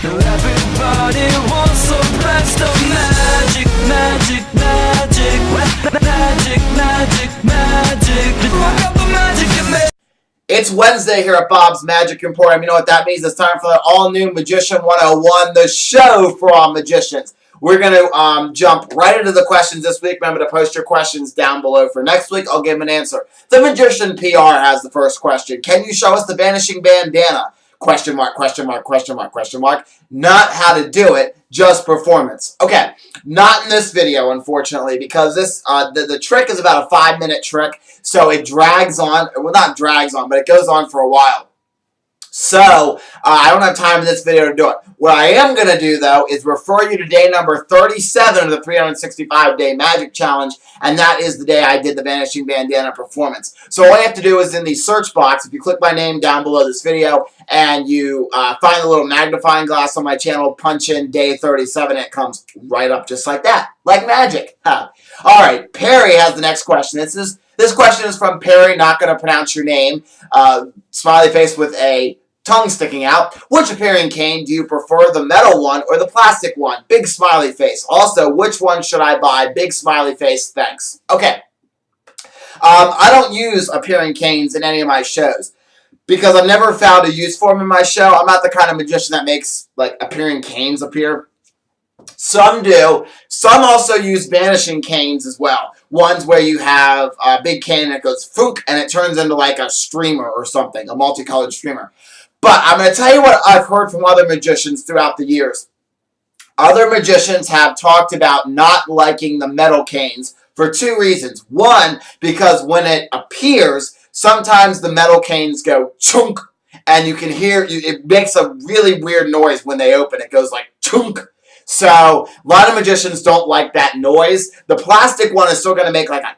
Everybody wants some blast of magic, magic, magic, magic, magic, magic. Look up the magic in me. It's Wednesday here at Bob's Magic Emporium. You know what that means? It's time for the all-new Magician 101, the show for all magicians. We're going to jump right into the questions this week. Remember to post your questions down below for next week. I'll give them an answer. The Magician PR has the first question. Can you show us the Vanishing Bandana? Question mark, question mark, question mark, question mark. Not how to do it, just performance. Okay, not in this video, unfortunately, because this the trick is about a 5-minute trick, so it drags on. Well, not drags on, but it goes on for a while. So, I don't have time in this video to do it. What I am going to do, though, is refer you to day number 37 of the 365-day Magic Challenge, and that is the day I did the Vanishing Bandana performance. So all you have to do is in the search box, if you click my name down below this video, and you find the little magnifying glass on my channel, punch in day 37, it comes right up just like that, like magic. Huh. All right, Perry has the next question. This question is from Perry, not going to pronounce your name. Smiley face with a tongue sticking out. Which appearing cane do you prefer, the metal one or the plastic one? Big smiley face. Also, which one should I buy? Big smiley face, thanks. Okay. I don't use appearing canes in any of my shows because I've never found a use for them in my show. I'm not the kind of magician that makes like appearing canes appear. Some do. Some also use vanishing canes as well. Ones where you have a big cane that goes fook and it turns into like a streamer or something, a multicolored streamer. But I'm going to tell you what I've heard from other magicians throughout the years. Other magicians have talked about not liking the metal canes for two reasons. One, because when it appears, sometimes the metal canes go chunk, and you can hear, it makes a really weird noise when they open. It goes like chunk. So, a lot of magicians don't like that noise. The plastic one is still going to make like a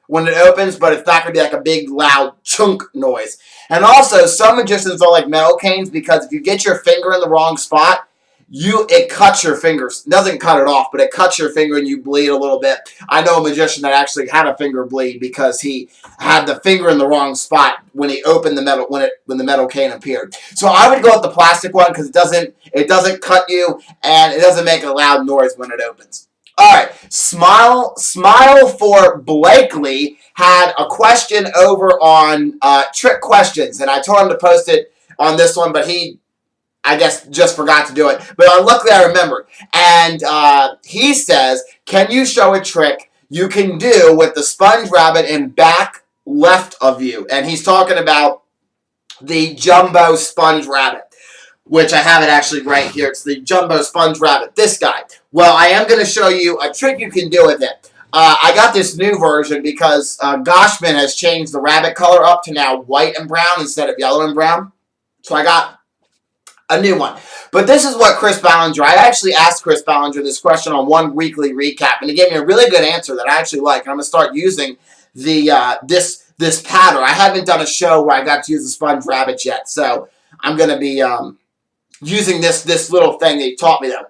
when it opens, but it's not going to be like a big, loud chunk noise. And also, some magicians don't like metal canes because if you get your finger in the wrong spot, it cuts your fingers. It doesn't cut it off, but it cuts your finger and you bleed a little bit. I know a magician that actually had a finger bleed because he had the finger in the wrong spot when he opened the metal when the metal cane appeared. So I would go with the plastic one because it doesn't cut you and it doesn't make a loud noise when it opens. All right, Smile for Blakely had a question over on Trick Questions, and I told him to post it on this one, but he, I guess, just forgot to do it. But luckily I remembered. And he says, can you show a trick you can do with the sponge rabbit in back left of you? And he's talking about the Jumbo Sponge Rabbit, which I have it actually right here. It's the Jumbo Sponge Rabbit, this guy. Well, I am going to show you a trick you can do with it. I got this new version because Goshman has changed the rabbit color up to now white and brown instead of yellow and brown. So I got a new one. But this is what Chris Ballinger, I actually asked Chris Ballinger this question on one weekly recap, and he gave me a really good answer that I actually like, and I'm going to start using the this pattern. I haven't done a show where I got to use the sponge rabbit yet, so I'm going to be using this little thing that he taught me though.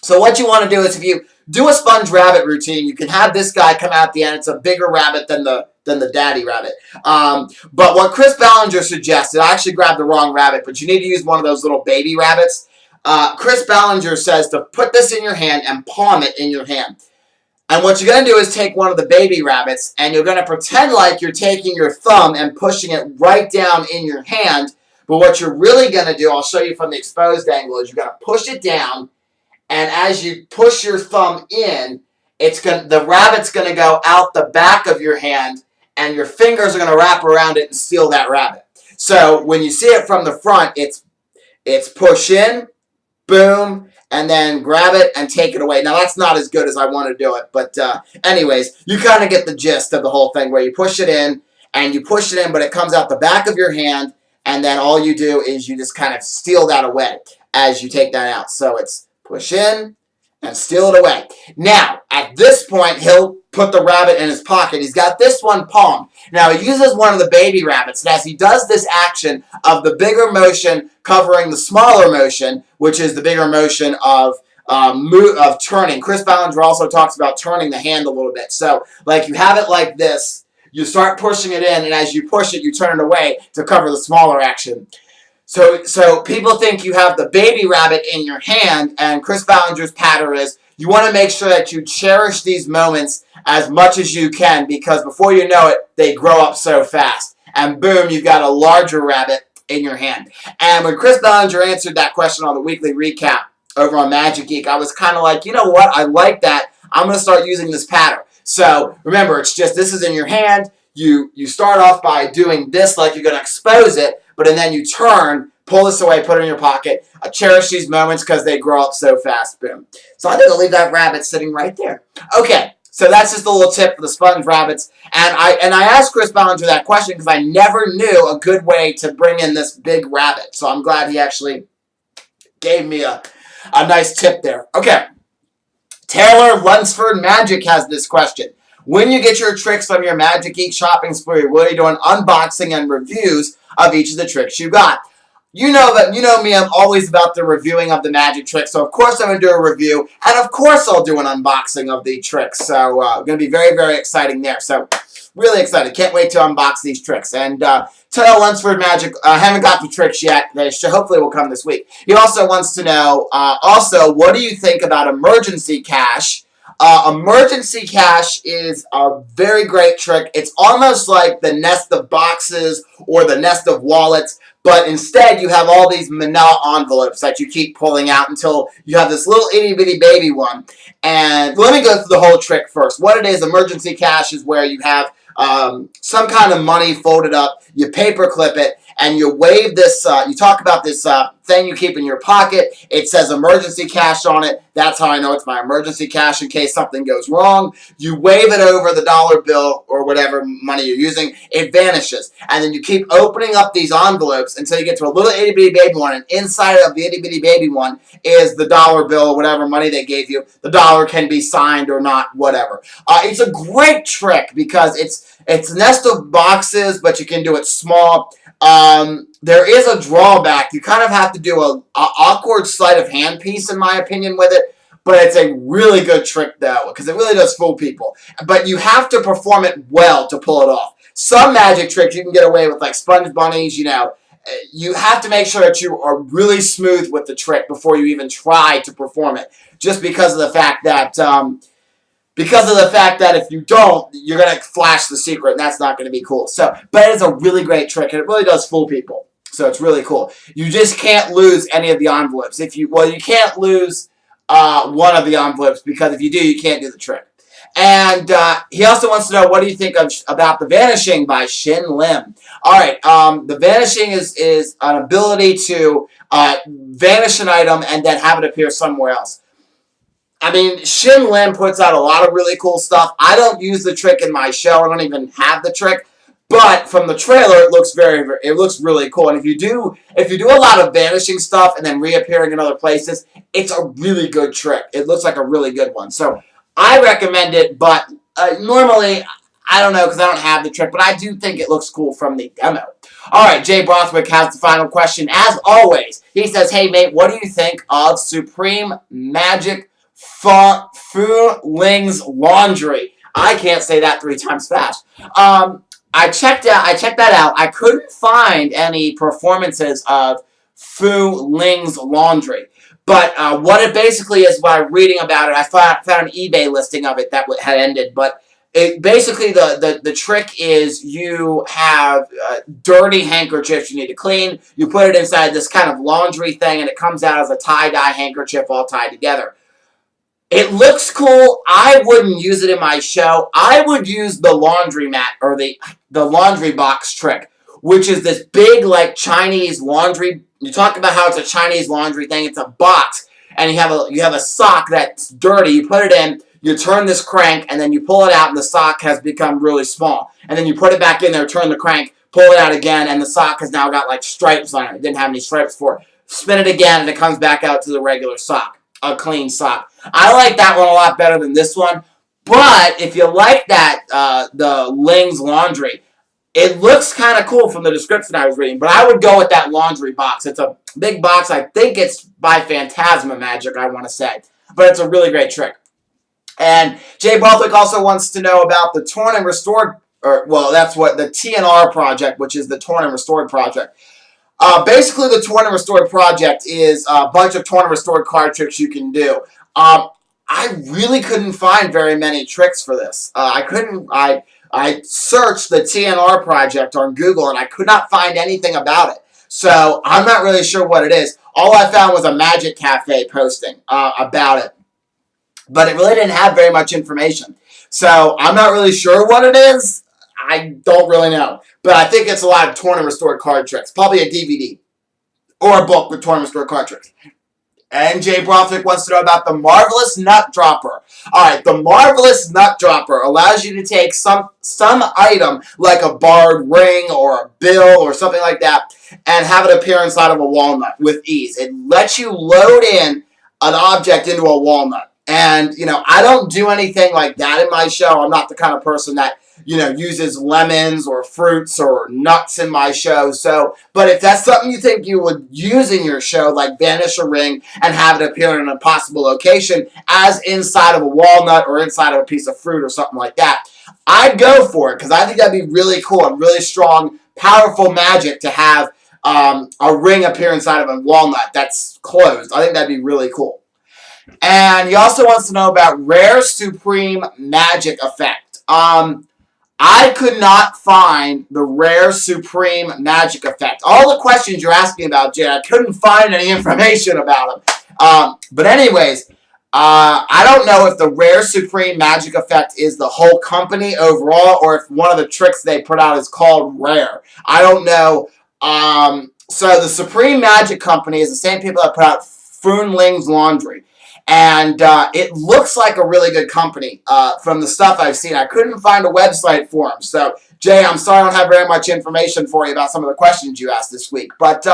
So what you want to do is if you do a sponge rabbit routine, you can have this guy come out at the end. It's a bigger rabbit than the daddy rabbit. But what Chris Ballinger suggested, I actually grabbed the wrong rabbit, but you need to use one of those little baby rabbits. Chris Ballinger says to put this in your hand and palm it in your hand. And what you're going to do is take one of the baby rabbits and you're going to pretend like you're taking your thumb and pushing it right down in your hand. But what you're really going to do, I'll show you from the exposed angle, is you're going to push it down. And as you push your thumb in, the rabbit's going to go out the back of your hand, and your fingers are going to wrap around it and steal that rabbit. So when you see it from the front, it's push in, boom, and then grab it and take it away. Now, that's not as good as I want to do it, but anyways, you kind of get the gist of the whole thing where you push it in, but it comes out the back of your hand, and then all you do is you just kind of steal that away as you take that out. So it's push in and steal it away. Now, at this point, he'll put the rabbit in his pocket. He's got this one palmed. Now, he uses one of the baby rabbits. And as he does this action of the bigger motion covering the smaller motion, which is the bigger motion of turning. Chris Ballinger also talks about turning the hand a little bit. So, like, you have it like this. You start pushing it in, and as you push it, you turn it away to cover the smaller action. So people think you have the baby rabbit in your hand, and Chris Ballinger's patter is you want to make sure that you cherish these moments as much as you can, because before you know it, they grow up so fast. And boom, you've got a larger rabbit in your hand. And when Chris Ballinger answered that question on the weekly recap over on Magic Geek, I was kind of like, you know what? I like that. I'm going to start using this pattern. So remember, it's just this is in your hand. You start off by doing this like you're going to expose it, but then you turn, pull this away, put it in your pocket. Cherish these moments because they grow up so fast. Boom. So I think I'll leave that rabbit sitting right there. Okay, so that's just a little tip for the sponge rabbits. And I asked Chris Ballinger that question because I never knew a good way to bring in this big rabbit. So I'm glad he actually gave me a nice tip there. Okay. Taylor Lunsford Magic has this question. When you get your tricks from your Magic Geek shopping spree, will you do an unboxing and reviews of each of the tricks you got? You know me, I'm always about the reviewing of the magic tricks, so of course I'm going to do a review, and of course I'll do an unboxing of the tricks, so going to be very, very exciting there, so really excited, can't wait to unbox these tricks, and Taylor Lunsford Magic, haven't got the tricks yet, they hopefully will come this week. He also wants to know, what do you think about Emergency Cash? Emergency Cash is a very great trick. It's almost like the nest of boxes or the nest of wallets, but instead you have all these manila envelopes that you keep pulling out until you have this little itty-bitty baby one. And let me go through the whole trick first. What it is, Emergency Cash is where you have some kind of money folded up, you paper clip it, and you wave this, you talk about this thing you keep in your pocket. It says emergency cash on it. That's how I know it's my emergency cash in case something goes wrong. You wave it over the dollar bill or whatever money you're using. It vanishes. And then you keep opening up these envelopes until you get to a little itty-bitty baby one. And inside of the itty-bitty baby one is the dollar bill or whatever money they gave you. The dollar can be signed or not, whatever. It's a great trick because it's a nest of boxes, but you can do it small. There is a drawback. You kind of have to do a awkward sleight of hand piece, in my opinion, with it. But it's a really good trick, though, because it really does fool people. But you have to perform it well to pull it off. Some magic tricks you can get away with, like sponge bunnies, you know. You have to make sure that you are really smooth with the trick before you even try to perform it. Just because of the fact that... if you don't, you're going to flash the secret, and that's not going to be cool. So, but it is a really great trick, and it really does fool people. So it's really cool. You just can't lose any of the envelopes. You can't lose one of the envelopes, because if you do, you can't do the trick. And he also wants to know, what do you think about the Vanishing by Shin Lim? All right, the Vanishing is an ability to vanish an item and then have it appear somewhere else. I mean, Shin Lim puts out a lot of really cool stuff. I don't use the trick in my show. I don't even have the trick. But from the trailer, it looks it looks really cool. And if you do a lot of vanishing stuff and then reappearing in other places, it's a really good trick. It looks like a really good one. So I recommend it, but normally, I don't know because I don't have the trick, but I do think it looks cool from the demo. All right, Jay Brothwick has the final question. As always, he says, hey, mate, what do you think of Supreme Magic Fu Ling's Laundry? I can't say that 3 times fast. I checked that out. I couldn't find any performances of Fu Ling's Laundry. But what it basically is, by reading about it, I found an eBay listing of it that had ended. But it basically, the trick is you have dirty handkerchiefs you need to clean. You put it inside this kind of laundry thing, and it comes out as a tie-dye handkerchief all tied together. It looks cool. I wouldn't use it in my show. I would use the laundry mat, or the laundry box trick, which is this big, like, Chinese laundry. You talk about how it's a Chinese laundry thing. It's a box, and you have a sock that's dirty. You put it in, you turn this crank, and then you pull it out, and the sock has become really small. And then you put it back in there, turn the crank, pull it out again, and the sock has now got, like, stripes on it. It didn't have any stripes before. Spin it again, and it comes back out to the regular sock. A clean sock. I like that one a lot better than this one. But if you like that, the Ling's Laundry, it looks kind of cool from the description I was reading. But I would go with that laundry box. It's a big box. I think it's by Phantasma Magic, I want to say. But it's a really great trick. And Jay Brothwick also wants to know about the Torn and Restored, that's what the TNR project, which is the Torn and Restored project. Basically, the Torn and Restored project is a bunch of Torn and Restored card tricks you can do. I really couldn't find very many tricks for this. I searched the TNR project on Google and I could not find anything about it. So I'm not really sure what it is. All I found was a Magic Cafe posting about it. But it really didn't have very much information. So I'm not really sure what it is. I don't really know. But I think it's a lot of Torn and Restored card tricks. Probably a DVD or a book with Torn and Restored card tricks. And Jay Broflick wants to know about the Marvelous Nut Dropper. Alright, the Marvelous Nut Dropper allows you to take some item like a barred ring or a bill or something like that and have it appear inside of a walnut with ease. It lets you load in an object into a walnut. And, you know, I don't do anything like that in my show. I'm not the kind of person that, you know, uses lemons or fruits or nuts in my show. So, but if that's something you think you would use in your show, like vanish a ring and have it appear in a possible location as inside of a walnut or inside of a piece of fruit or something like that, I'd go for it because I think that'd be really cool and really strong, powerful magic to have a ring appear inside of a walnut that's closed. I think that'd be really cool. And he also wants to know about Rare Supreme Magic Effect. I could not find the Rare Supreme Magic Effect. All the questions you're asking about, Jay, I couldn't find any information about them. But anyways, I don't know if the Rare Supreme Magic Effect is the whole company overall or if one of the tricks they put out is called Rare. I don't know. So the Supreme Magic Company is the same people that put out Foonling's Laundry. And it looks like a really good company from the stuff I've seen. I couldn't find a website for them. So, Jay, I'm sorry I don't have very much information for you about some of the questions you asked this week. But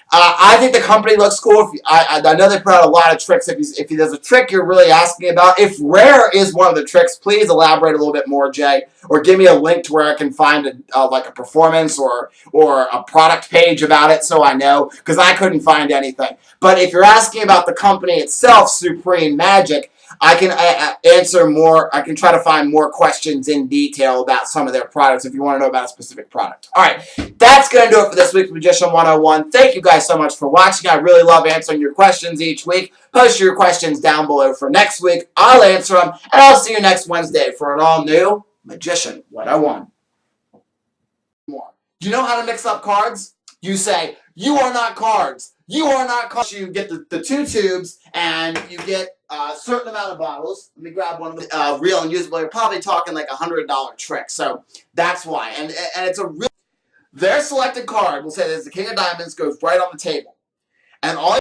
I think the company looks cool. I know they put out a lot of tricks. If there's a trick you're really asking about, if Rare is one of the tricks, please elaborate a little bit more, Jay. Or give me a link to where I can find like a performance or a product page about it so I know. Because I couldn't find anything. But if you're asking about the company itself, Supreme Magic, I can answer more. I can try to find more questions in detail about some of their products if you want to know about a specific product. All right, that's going to do it for this week's Magician 101. Thank you guys so much for watching. I really love answering your questions each week. Post your questions down below for next week. I'll answer them, and I'll see you next Wednesday for an all-new Magician 101. More. Do you know how to mix up cards? You say, you are not cards. You are not cards. You get the two tubes, and you get a certain amount of bottles. Let me grab one of the real and usable. You're probably talking like $100 trick. So that's why. And it's a real... Their selected card will say there's the King of Diamonds goes right on the table. And all